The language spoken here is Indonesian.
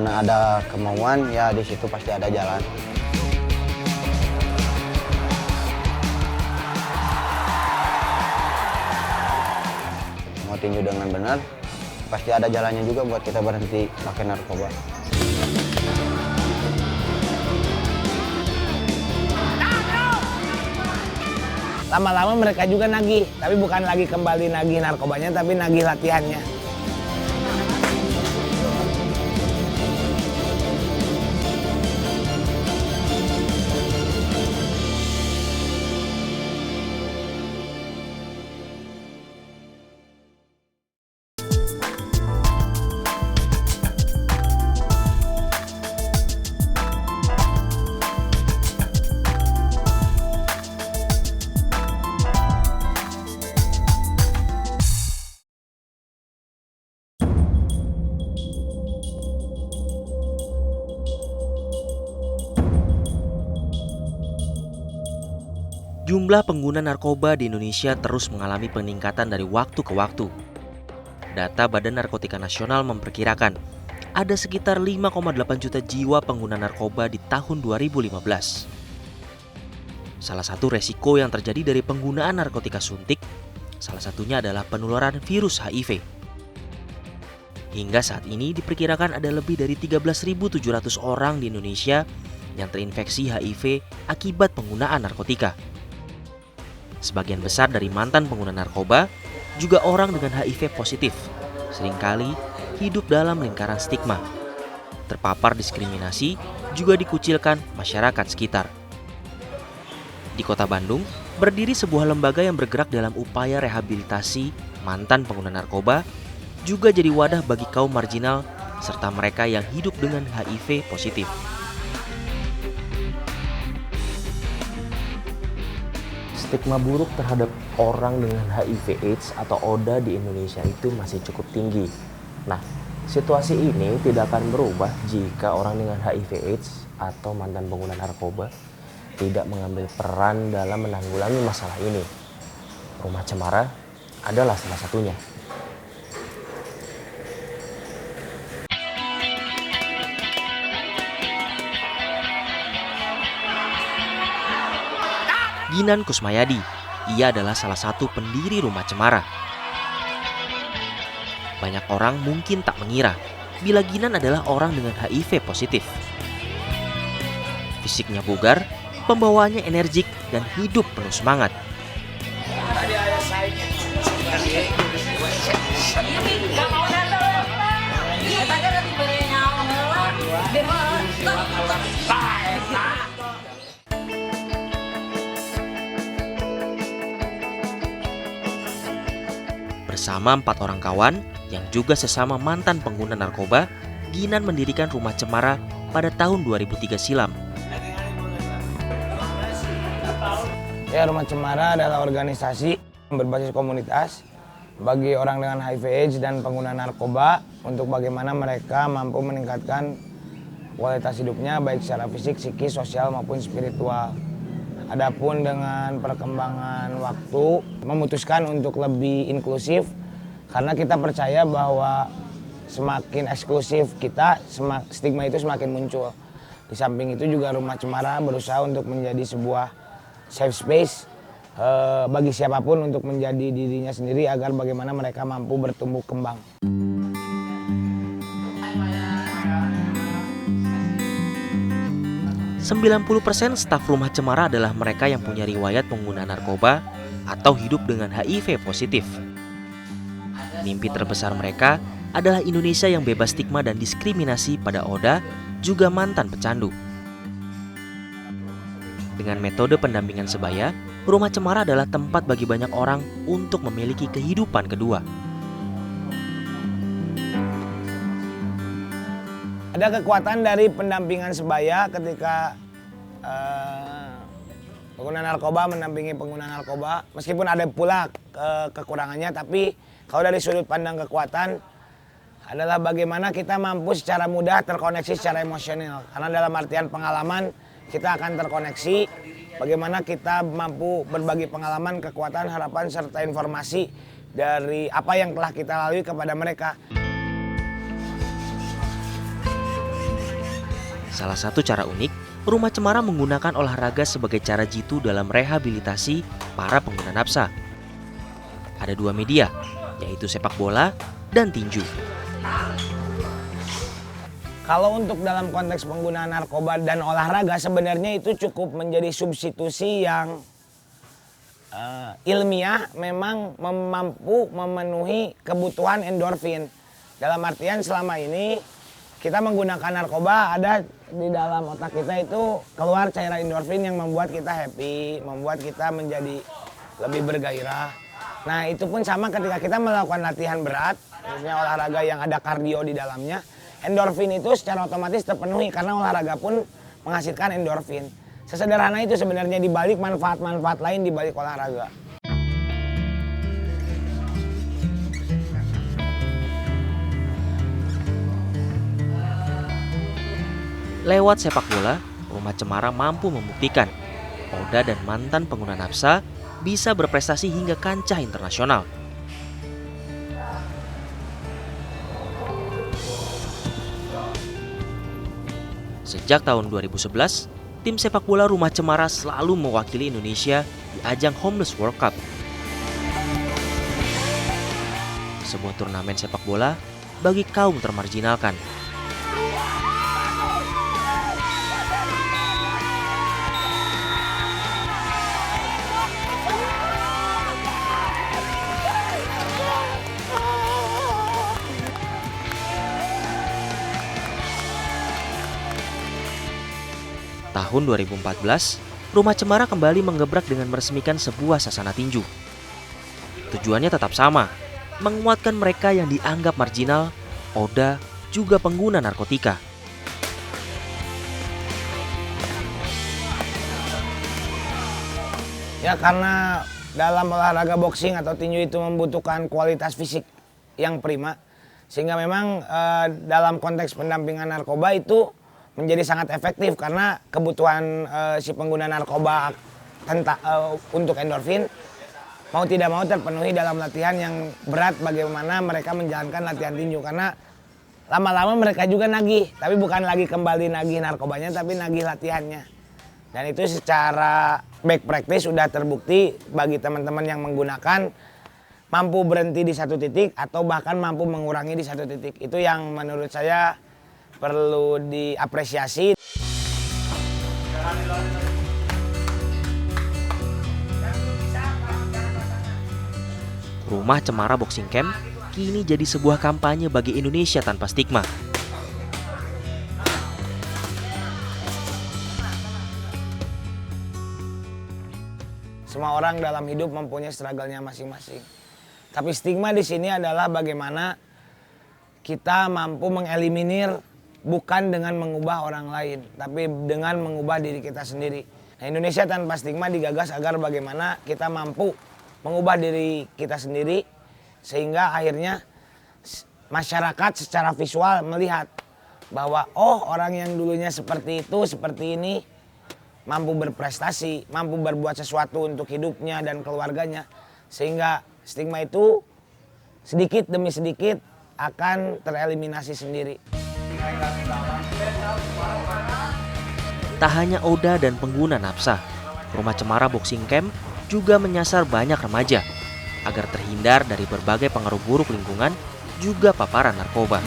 mana ada kemauan, ya di situ pasti ada jalan. Mau tinju dengan benar, pasti ada jalannya juga buat kita berhenti pakai narkoba. Lama-lama mereka juga nagih, tapi bukan lagi kembali nagih narkobanya, tapi nagih latihannya. Jumlah pengguna narkoba di Indonesia terus mengalami peningkatan dari waktu ke waktu. Data Badan Narkotika Nasional memperkirakan ada sekitar 5,8 juta jiwa pengguna narkoba di tahun 2015. Salah satu resiko yang terjadi dari penggunaan narkotika suntik, salah satunya adalah penularan virus HIV. Hingga saat ini diperkirakan ada lebih dari 13.700 orang di Indonesia yang terinfeksi HIV akibat penggunaan narkotika. Sebagian besar dari mantan pengguna narkoba juga orang dengan HIV positif, seringkali hidup dalam lingkaran stigma. Terpapar diskriminasi, juga dikucilkan masyarakat sekitar. Di Kota Bandung, berdiri sebuah lembaga yang bergerak dalam upaya rehabilitasi mantan pengguna narkoba, juga jadi wadah bagi kaum marginal serta mereka yang hidup dengan HIV positif. Stigma buruk terhadap orang dengan HIV/AIDS atau ODA di Indonesia itu masih cukup tinggi. Nah, situasi ini tidak akan berubah jika orang dengan HIV/AIDS atau mantan pengguna narkoba tidak mengambil peran dalam menanggulangi masalah ini. Rumah Cemara adalah salah satunya. Ginan Kusmayadi, ia adalah salah satu pendiri Rumah Cemara. Banyak orang mungkin tak mengira bila Ginan adalah orang dengan HIV positif. Fisiknya bugar, pembawaannya energik dan hidup penuh semangat. Bersama 4 orang kawan yang juga sesama mantan pengguna narkoba, Ginan mendirikan Rumah Cemara pada tahun 2003 silam. Ya, Rumah Cemara adalah organisasi berbasis komunitas bagi orang dengan HIV/AIDS dan pengguna narkoba untuk bagaimana mereka mampu meningkatkan kualitas hidupnya baik secara fisik, psikis, sosial maupun spiritual. Adapun dengan perkembangan waktu memutuskan untuk lebih inklusif karena kita percaya bahwa semakin eksklusif kita, stigma itu semakin muncul. Di samping itu juga Rumah Cemara berusaha untuk menjadi sebuah safe space bagi siapapun untuk menjadi dirinya sendiri agar bagaimana mereka mampu bertumbuh kembang. 90% staf Rumah Cemara adalah mereka yang punya riwayat pengguna narkoba atau hidup dengan HIV positif. Mimpi terbesar mereka adalah Indonesia yang bebas stigma dan diskriminasi pada ODA, juga mantan pecandu. Dengan metode pendampingan sebaya, Rumah Cemara adalah tempat bagi banyak orang untuk memiliki kehidupan kedua. Ada kekuatan dari pendampingan sebaya ketika pengguna narkoba mendampingi pengguna narkoba. Meskipun ada pula kekurangannya, tapi kalau dari sudut pandang kekuatan adalah bagaimana kita mampu secara mudah terkoneksi secara emosional. Karena dalam artian pengalaman kita akan terkoneksi, bagaimana kita mampu berbagi pengalaman, kekuatan, harapan, serta informasi dari apa yang telah kita lalui kepada mereka. Salah satu cara unik, Rumah Cemara menggunakan olahraga sebagai cara jitu dalam rehabilitasi para pengguna nafsa. Ada dua media, yaitu sepak bola dan tinju. Kalau untuk dalam konteks penggunaan narkoba dan olahraga sebenarnya itu cukup menjadi substitusi yang ilmiah, memang mampu memenuhi kebutuhan endorfin. Dalam artian selama ini kita menggunakan narkoba, ada di dalam otak kita itu keluar cairan endorfin yang membuat kita happy, membuat kita menjadi lebih bergairah. Nah itu pun sama ketika kita melakukan latihan berat, misalnya olahraga yang ada kardio di dalamnya, endorfin itu secara otomatis terpenuhi karena olahraga pun menghasilkan endorfin. Sesederhana itu sebenarnya di balik manfaat-manfaat lain di balik olahraga. Lewat sepak bola, Rumah Cemara mampu membuktikan Oda dan mantan pengguna nafsa bisa berprestasi hingga kancah internasional. Sejak tahun 2011, tim sepak bola Rumah Cemara selalu mewakili Indonesia di ajang Homeless World Cup. Sebuah turnamen sepak bola bagi kaum termarginalkan. Tahun 2014, Rumah Cemara kembali menggebrak dengan meresmikan sebuah sasana tinju. Tujuannya tetap sama, menguatkan mereka yang dianggap marginal, Oda, juga pengguna narkotika. Ya karena dalam olahraga boxing atau tinju itu membutuhkan kualitas fisik yang prima, sehingga memang dalam konteks pendampingan narkoba itu menjadi sangat efektif karena kebutuhan si pengguna narkoba untuk endorfin mau tidak mau terpenuhi dalam latihan yang berat, bagaimana mereka menjalankan latihan tinju, karena lama-lama mereka juga nagih, tapi bukan lagi kembali nagih narkobanya tapi nagih latihannya. Dan itu secara back practice sudah terbukti bagi teman-teman yang menggunakan mampu berhenti di satu titik atau bahkan mampu mengurangi di satu titik. Itu yang menurut saya perlu diapresiasi. Rumah Cemara Boxing Camp kini jadi sebuah kampanye bagi Indonesia tanpa stigma. Semua orang dalam hidup mempunyai struggle-nya masing-masing. Tapi stigma di sini adalah bagaimana kita mampu mengeliminir bukan dengan mengubah orang lain, tapi dengan mengubah diri kita sendiri. Nah, Indonesia tanpa stigma digagas agar bagaimana kita mampu mengubah diri kita sendiri, sehingga akhirnya masyarakat secara visual melihat bahwa oh, orang yang dulunya seperti itu, seperti ini, mampu berprestasi, mampu berbuat sesuatu untuk hidupnya dan keluarganya, sehingga stigma itu sedikit demi sedikit akan tereliminasi sendiri. Tak hanya Oda dan pengguna nafsa, Rumah Cemara Boxing Camp juga menyasar banyak remaja agar terhindar dari berbagai pengaruh buruk lingkungan juga paparan narkoba.